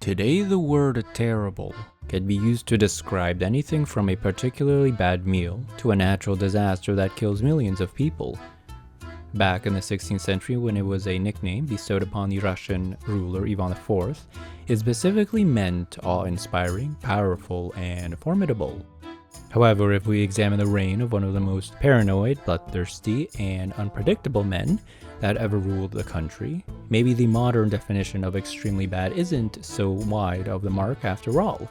Today the word terrible can be used to describe anything from a particularly bad meal to a natural disaster that kills millions of people. Back in the 16th century, when it was a nickname bestowed upon the Russian ruler Ivan IV, it specifically meant awe-inspiring, powerful, and formidable. However, if we examine the reign of one of the most paranoid, bloodthirsty, and unpredictable men that ever ruled the country, maybe the modern definition of extremely bad isn't so wide of the mark after all.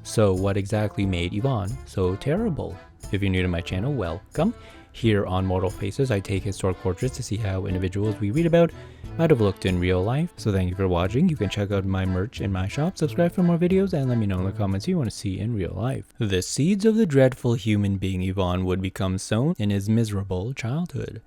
So what exactly made Ivan so terrible? If you're new to my channel, welcome. Here on Mortal Faces, I take historic portraits to see how individuals we read about might have looked in real life. So thank you for watching. You can check out my merch in my shop, subscribe for more videos, and let me know in the comments who you want to see in real life. The seeds of the dreadful human being Ivan would become sown in his miserable childhood.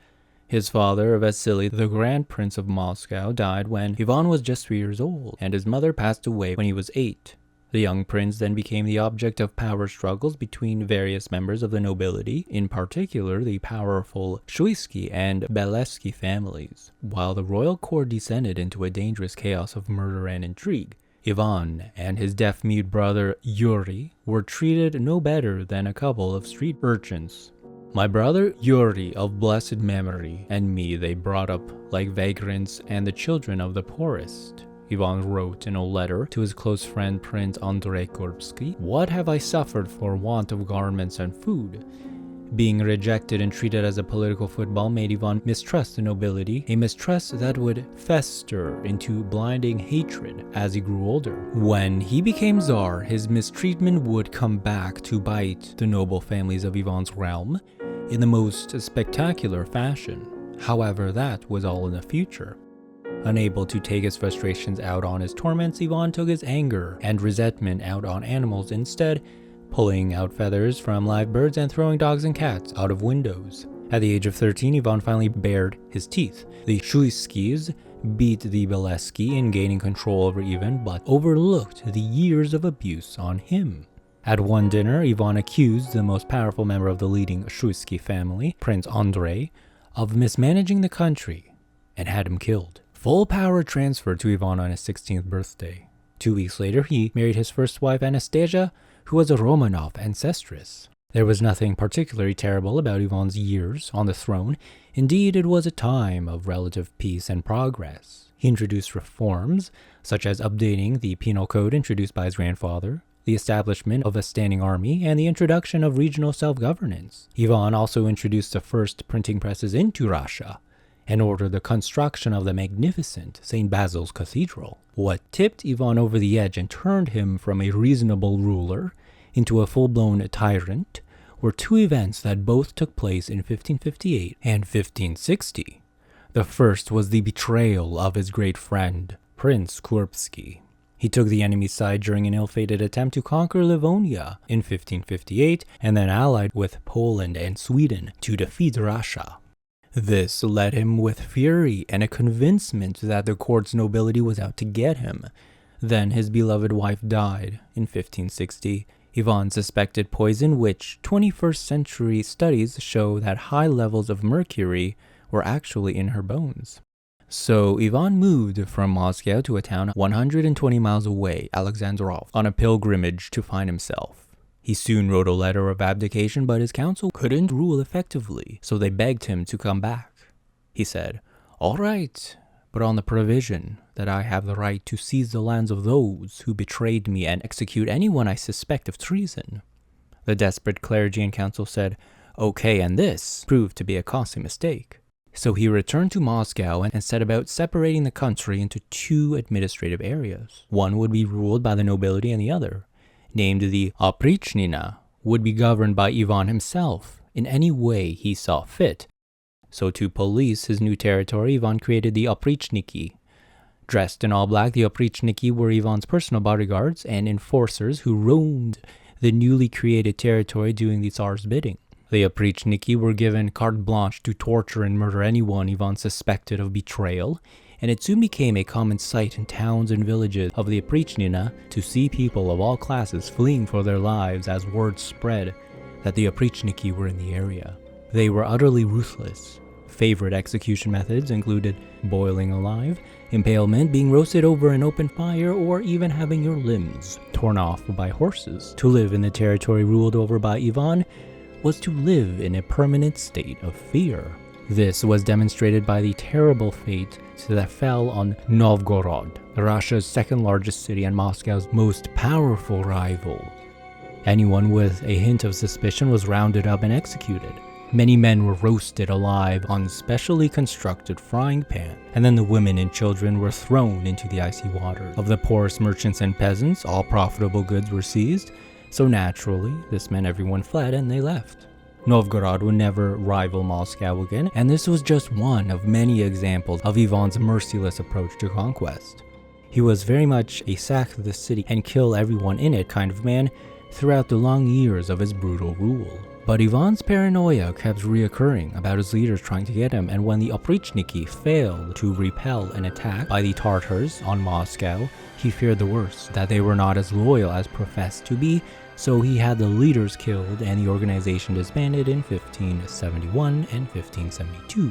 His father, Vasily, the Grand Prince of Moscow, died when Ivan was just 3 years old, and his mother passed away when he was 8. The young prince then became the object of power struggles between various members of the nobility, in particular the powerful Shuisky and Belevsky families. While the royal court descended into a dangerous chaos of murder and intrigue, Ivan and his deaf-mute brother Yuri were treated no better than a couple of street urchins. My brother Yuri of blessed memory and me they brought up like vagrants and the children of the poorest. Ivan wrote in a letter to his close friend Prince Andrei Kurbsky, "What have I suffered for want of garments and food?" Being rejected and treated as a political football made Ivan mistrust the nobility, a mistrust that would fester into blinding hatred as he grew older. When he became Tsar, his mistreatment would come back to bite the noble families of Ivan's realm in the most spectacular fashion. However, that was all in the future. Unable to take his frustrations out on his torments, Ivan took his anger and resentment out on animals instead, pulling out feathers from live birds and throwing dogs and cats out of windows. At the age of 13, Ivan finally bared his teeth. The Shuiskys beat the Belevsky in gaining control over Ivan, but overlooked the years of abuse on him. At one dinner, Ivan accused the most powerful member of the leading Shuisky family, Prince Andrei, of mismanaging the country and had him killed. Full power transferred to Ivan on his 16th birthday. 2 weeks later, he married his first wife Anastasia, who was a Romanov ancestress. There was nothing particularly terrible about Ivan's years on the throne. Indeed, it was a time of relative peace and progress. He introduced reforms, such as updating the penal code introduced by his grandfather, the establishment of a standing army, and the introduction of regional self-governance. Ivan also introduced the first printing presses into Russia, and ordered the construction of the magnificent St. Basil's Cathedral. What tipped Ivan over the edge and turned him from a reasonable ruler into a full-blown tyrant were 2 events that both took place in 1558 and 1560. The first was the betrayal of his great friend, Prince Kurbsky. He took the enemy's side during an ill-fated attempt to conquer Livonia in 1558 and then allied with Poland and Sweden to defeat Russia. This led him with fury and a convincement that the court's nobility was out to get him. Then his beloved wife died in 1560. Ivan suspected poison, which 21st century studies show that high levels of mercury were actually in her bones. So Ivan moved from Moscow to a town 120 miles away, Alexandrov, on a pilgrimage to find himself. He soon wrote a letter of abdication, but his council couldn't rule effectively, so they begged him to come back. He said, "All right, but on the provision that I have the right to seize the lands of those who betrayed me and execute anyone I suspect of treason." The desperate clergy and council said, "Okay," and this proved to be a costly mistake. So he returned to Moscow and set about separating the country into 2 administrative areas. One would be ruled by the nobility and the other, named the Oprichnina, would be governed by Ivan himself in any way he saw fit. So to police his new territory, Ivan created the Oprichniki. Dressed in all black, the Oprichniki were Ivan's personal bodyguards and enforcers who roamed the newly created territory doing the Tsar's bidding. The Oprichniki were given carte blanche to torture and murder anyone Ivan suspected of betrayal, and it soon became a common sight in towns and villages of the Oprichnina to see people of all classes fleeing for their lives as word spread that the Oprichniki were in the area. They were utterly ruthless, favorite execution methods included boiling alive, impalement, being roasted over an open fire, or even having your limbs torn off by horses. To live in the territory ruled over by Ivan was to live in a permanent state of fear. This was demonstrated by the terrible fate that fell on Novgorod, Russia's second largest city and Moscow's most powerful rival. Anyone with a hint of suspicion was rounded up and executed. Many men were roasted alive on specially constructed frying pans, and then the women and children were thrown into the icy waters. Of the poorest merchants and peasants, all profitable goods were seized, so naturally, this meant everyone fled and they left. Novgorod would never rival Moscow again, and this was just one of many examples of Ivan's merciless approach to conquest. He was very much a sack the city and kill everyone in it kind of man throughout the long years of his brutal rule. But Ivan's paranoia kept reoccurring about his leaders trying to get him, and when the Oprichniki failed to repel an attack by the Tartars on Moscow, he feared the worst, that they were not as loyal as professed to be, so he had the leaders killed and the organization disbanded in 1571 and 1572.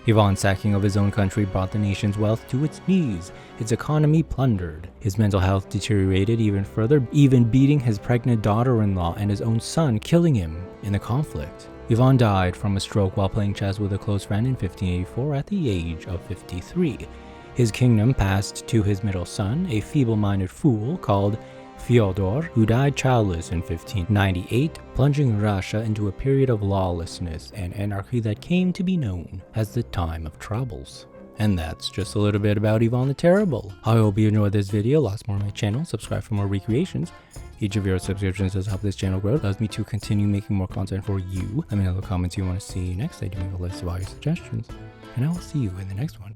Ivan's sacking of his own country brought the nation's wealth to its knees, its economy plundered, his mental health deteriorated even further, even beating his pregnant daughter-in-law and his own son, killing him in the conflict. Ivan died from a stroke while playing chess with a close friend in 1584 at the age of 53. His kingdom passed to his middle son, a feeble-minded fool called Fyodor, who died childless in 1598, plunging Russia into a period of lawlessness and anarchy that came to be known as the Time of Troubles. And that's just a little bit about Ivan the Terrible. I hope you enjoyed this video. Lots more on my channel. Subscribe for more recreations. Each of your subscriptions does help this channel grow. It allows me to continue making more content for you. Let me know in the comments you want to see next. I do make a list of all your suggestions. And I will see you in the next one.